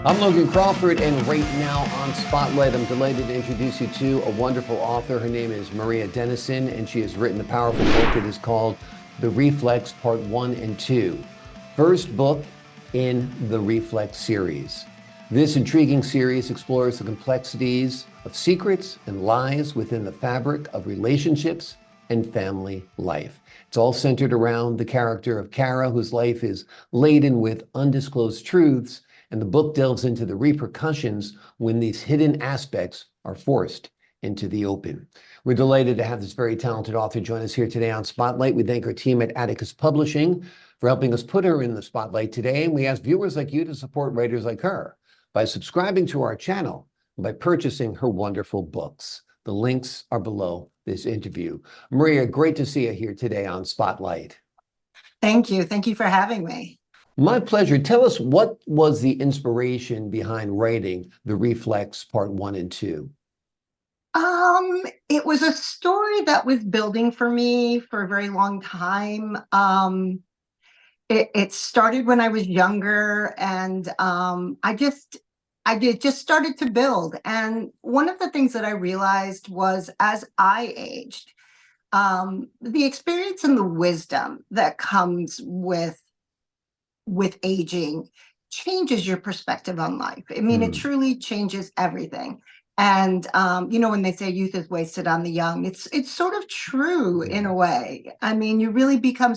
I'm Logan Crawford, and right now on Spotlight, I'm delighted to introduce you to a wonderful author. Her name is Maria Denison, and she has written a powerful book. It is called The Reflex Part 1 and 2, first book in the Reflex series. This intriguing series explores the complexities of secrets and lies within the fabric of relationships and family life. It's all centered around the character of Cara, whose life is laden with undisclosed truths, and the book delves into the repercussions when these hidden aspects are forced into the open. We're delighted to have this very talented author join us here today on Spotlight. We thank our team at Atticus Publishing for helping us put her in the spotlight today. And we ask viewers like you to support writers like her by subscribing to our channel and by purchasing her wonderful books. The links are below this interview. Maria, great to see you here today on Spotlight. Thank you. Thank you for having me. My pleasure. Tell us, what was the inspiration behind writing The Reflex Part 1 and 2? It was a story that was building for me for a very long time. It started when I was younger, and it just started to build. And one of the things that I realized was, as I aged, the experience and the wisdom that comes with aging changes your perspective on life. I mean, it truly changes everything. And when they say youth is wasted on the young, it's sort of true in a way. I mean, you really become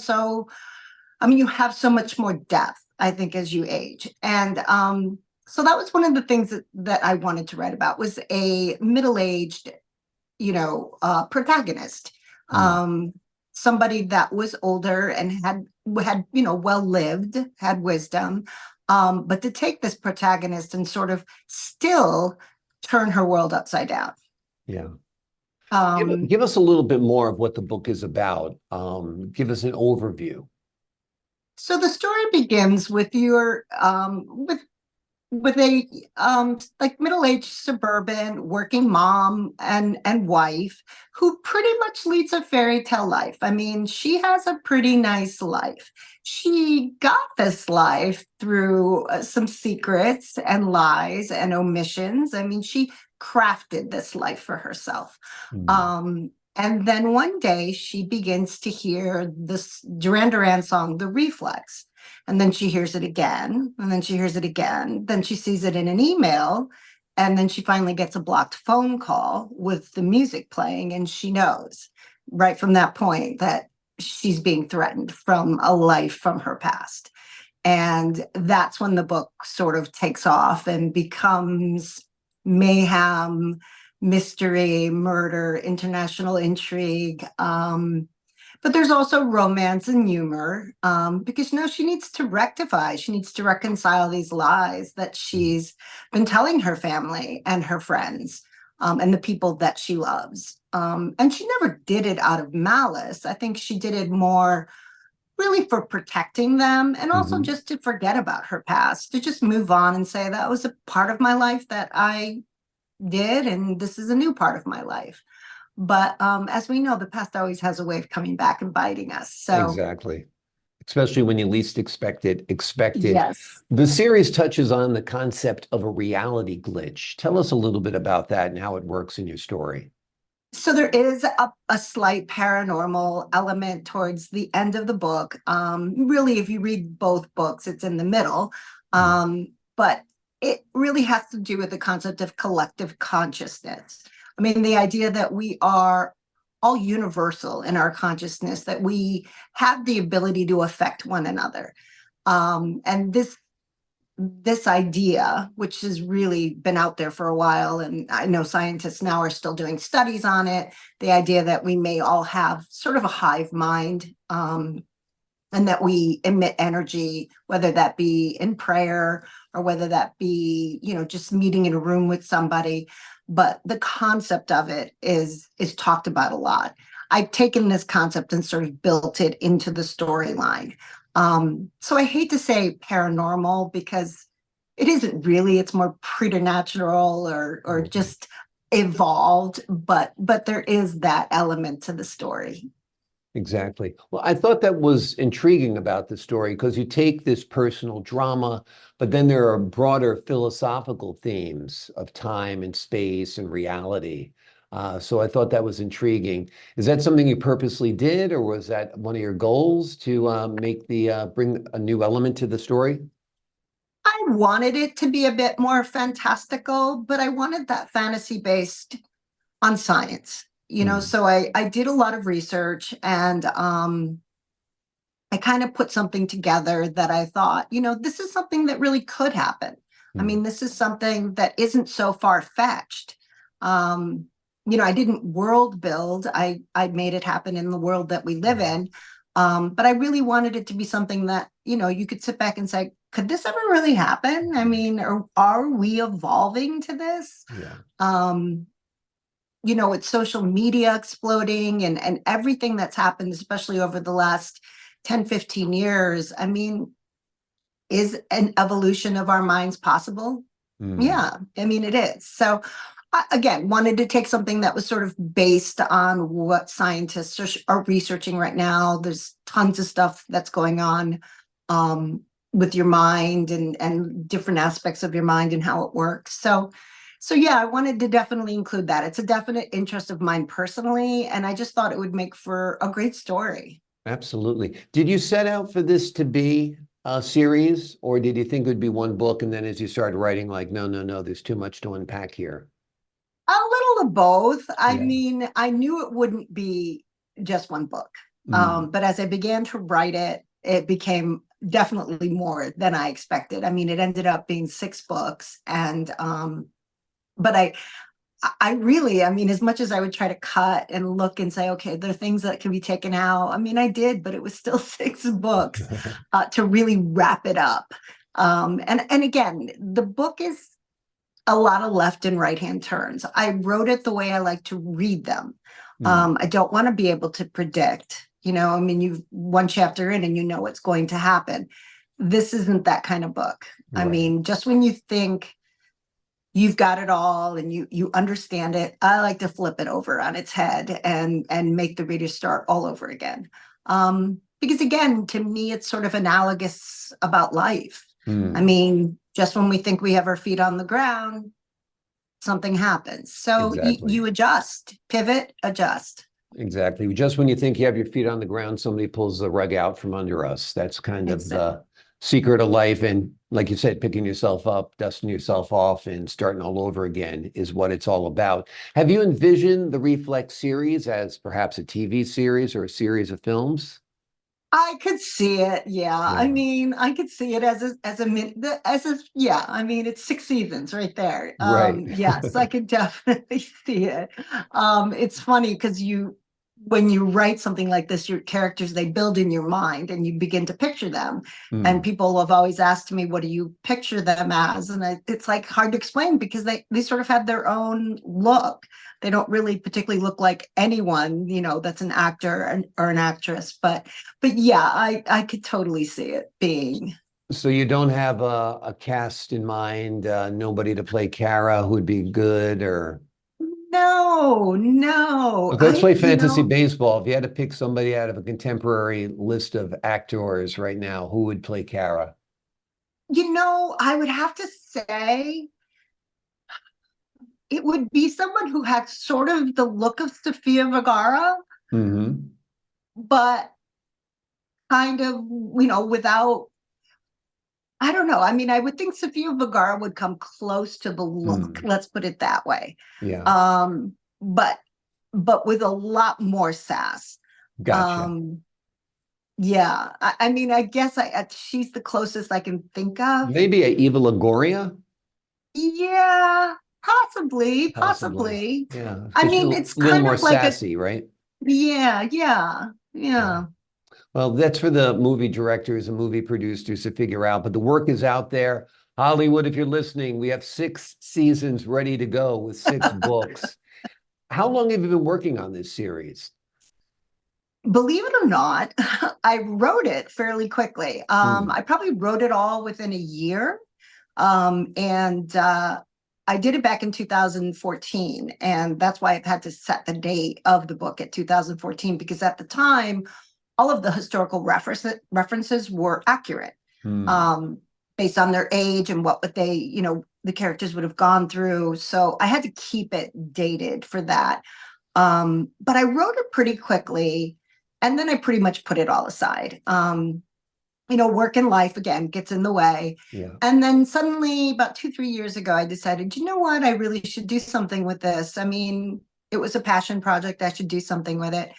you have so much more depth, I think, as you age. And so that was one of the things that I wanted to write about, was a middle-aged, protagonist. Somebody that was older and had well lived, had wisdom, but to take this protagonist and sort of still turn her world upside down. Yeah. Give us a little bit more of what the book is about. Give us an overview. So the story begins with your with a middle-aged suburban working mom and wife who pretty much leads a fairy tale life. I mean, she has a pretty nice life. She got this life through some secrets and lies and omissions. I mean, she crafted this life for herself. And then one day she begins to hear this Duran Duran song, The Reflex. And then she hears it again, and then she hears it again. Then she sees it in an email, and then she finally gets a blocked phone call with the music playing, and she knows right from that point that she's being threatened from a life from her past. And that's when the book sort of takes off and becomes mayhem, mystery, murder, international intrigue. But there's also romance and humor, because she needs to rectify, she needs to reconcile these lies that she's been telling her family and her friends, and the people that she loves. And she never did it out of malice. I think she did it more really for protecting them, and also just to forget about her past, to just move on and say, that was a part of my life that I did, and this is a new part of my life. But as we know, the past always has a way of coming back and biting us. So Exactly. Especially when you least expect it. yes. The series touches on the concept of a reality glitch. Tell us a little bit about that and how it works in your story. So there is a slight paranormal element towards the end of the book. Really, if you read both books, it's in the middle. But it really has to do with the concept of collective consciousness. I mean, the idea that we are all universal in our consciousness, that we have the ability to affect one another. And this idea, which has really been out there for a while, and I know scientists now are still doing studies on it, the idea that we may all have sort of a hive mind, and that we emit energy, whether that be in prayer or whether that be, just meeting in a room with somebody. But the concept of it is talked about a lot. I've taken this concept and sort of built it into the storyline. So I hate to say paranormal, because it isn't really. It's more preternatural or just evolved, but there is that element to the story. Exactly. Well, I thought that was intriguing about the story because you take this personal drama, but then there are broader philosophical themes of time and space and reality. So I thought that was intriguing. Is that something you purposely did, or was that one of your goals to make the bring a new element to the story? I wanted it to be a bit more fantastical, but I wanted that fantasy based on science, Mm, so I did a lot of research, and I kind of put something together that I thought, this is something that really could happen. I mm, mean, this is something that isn't so far fetched. um I didn't world build. I made it happen in the world that we live mm. in. But I really wanted it to be something that, you could sit back and say, could this ever really happen? I Mhm. mean, are we evolving to this? Yeah. um with social media exploding and everything that's happened, especially over the last 10, 15 years, I mean, is an evolution of our minds possible? Mm, Yeah, I mean, it is. So, again, wanted to take something that was sort of based on what scientists are researching right now. There's tons of stuff that's going on, um, with your mind and different aspects of your mind and how it works. So yeah, I wanted to definitely include that. It's a definite interest of mine personally, and I just thought it would make for a great story. absolutely. Did you set out for this to be a series, or did you think it would be one book, and then as you started writing, like, no, no, no, there's too much to unpack here? A little of both. I Yeah. mean, I knew it wouldn't be just one book. Mm. But as I began to write it, it became definitely more than I expected. I mean, it ended up being 6 books. And but I really, I mean, as much as I would try to cut and look and say, okay, there are things that can be taken out. I mean, I did, but it was still 6 books to really wrap it up. And again, the book is a lot of left and right hand turns. I wrote it the way I like to read them. Mm. I don't want to be able to predict, I mean, you've one chapter in and you know what's going to happen. This isn't that kind of book. I Right. mean, just when you think you've got it all and you understand it, I like to flip it over on its head and make the reader start all over again. Because again, to me, it's sort of analogous about life. I Mm. mean, just when we think we have our feet on the ground, something happens. So Exactly. you adjust, pivot, adjust. Exactly. Just when you think you have your feet on the ground, somebody pulls the rug out from under us. That's kind of Exactly. the secret of life. And like you said, picking yourself up, dusting yourself off, and starting all over again is what it's all about. Have you envisioned the Reflex series as perhaps a TV series or a series of films? I could see it. Yeah. I Yeah. mean, I could see it yeah, I mean, it's 6 seasons right there. Right. Yes, I could definitely see it. It's funny because when you write something like this, your characters, they build in your mind and you begin to picture them. And Mm, people have always asked me, what do you picture them as? And it's like hard to explain because they sort of have their own look. They don't really particularly look like anyone, that's an actor or an actress, but yeah, I could totally see it being. so you don't have a cast in mind, nobody to play Cara who'd be good, or No, no. okay, let's play fantasy baseball. If you had to pick somebody out of a contemporary list of actors right now, who would play Cara? I would have to say it would be someone who had sort of the look of Sofia Vergara, Hmm. but kind of, without, I don't know. I mean, I would think Sofia Vergara would come close to the look, Mm, let's put it that way. yeah, But with a lot more sass. gotcha. Um, yeah, I mean, I guess she's the closest I can think of. Maybe a Eva Longoria, Yeah, possibly, possibly. possibly. Yeah, I because she's mean, a it's little kind more of like sassy, right? yeah, yeah, Yeah. yeah. Well, that's for the movie directors and movie producers to figure out, but the work is out there. Hollywood, if you're listening, we have 6 seasons ready to go with 6 books. How long have you been working on this series? Believe it or not, I wrote it fairly quickly. Hmm. I probably wrote it all within a year. And I did it back in 2014, and that's why I've had to set the date of the book at 2014, because at the time, all of the historical references were accurate, um, based on their age and what would they, the characters would have gone through. So I had to keep it dated for that. But I wrote it pretty quickly, and then I pretty much put it all aside. Work and life again gets in the way. Yeah. And then suddenly, about 2, 3 years ago, I decided, you know what, I really should do something with this. I mean, it was a passion project. I should do something with it.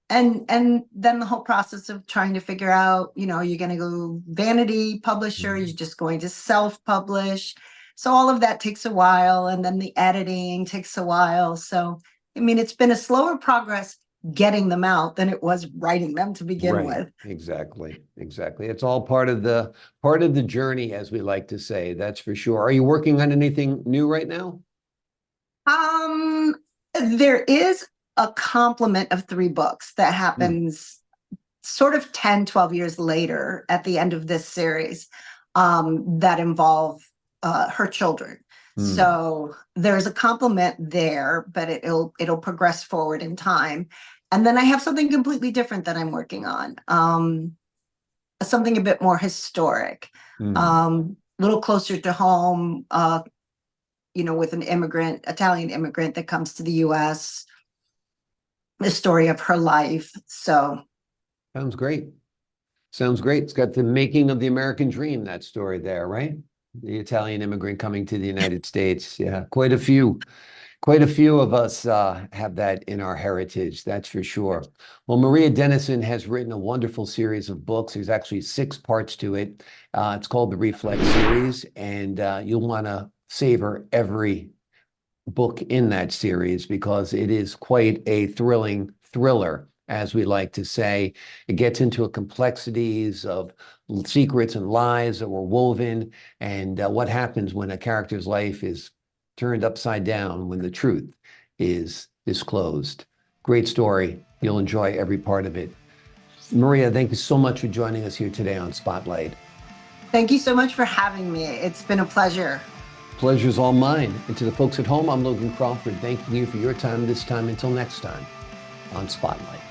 And then the whole process of trying to figure out, you're going to go vanity publisher, you're just going to self-publish. So all of that takes a while, and then the editing takes a while. So, I mean, it's been a slower progress getting them out than it was writing them to begin with. Exactly. It's all part of the journey, as we like to say. That's for sure. Are you working on anything new right now? There is a complement of 3 books that happens sort of 10, 12 years later at the end of this series, that involve her children. So there's a complement there, but it'll progress forward in time. And then I have something completely different that I'm working on. Something a bit more historic, little closer to home, with an Italian immigrant that comes to the US, the story of her life. So sounds great. It's got the making of the American dream, that story there, right? The Italian immigrant coming to the United States. Yeah, quite a few of us have that in our heritage, that's for sure. Well, Maria Denison has written a wonderful series of books. There's actually 6 parts to it. It's called the Reflex Series, and you'll want to savor every book in that series because it is quite a thrilling thriller, as we like to say. It gets into complexities of secrets and lies that were woven, and what happens when a character's life is turned upside down when the truth is disclosed. Great story. You'll enjoy every part of it. Maria, thank you so much for joining us here today on Spotlight. thank you so much for having me. It's been a pleasure. Pleasure's all mine. And to the folks at home, I'm Logan Crawford, thanking you for your time this time. Until next time on Spotlight.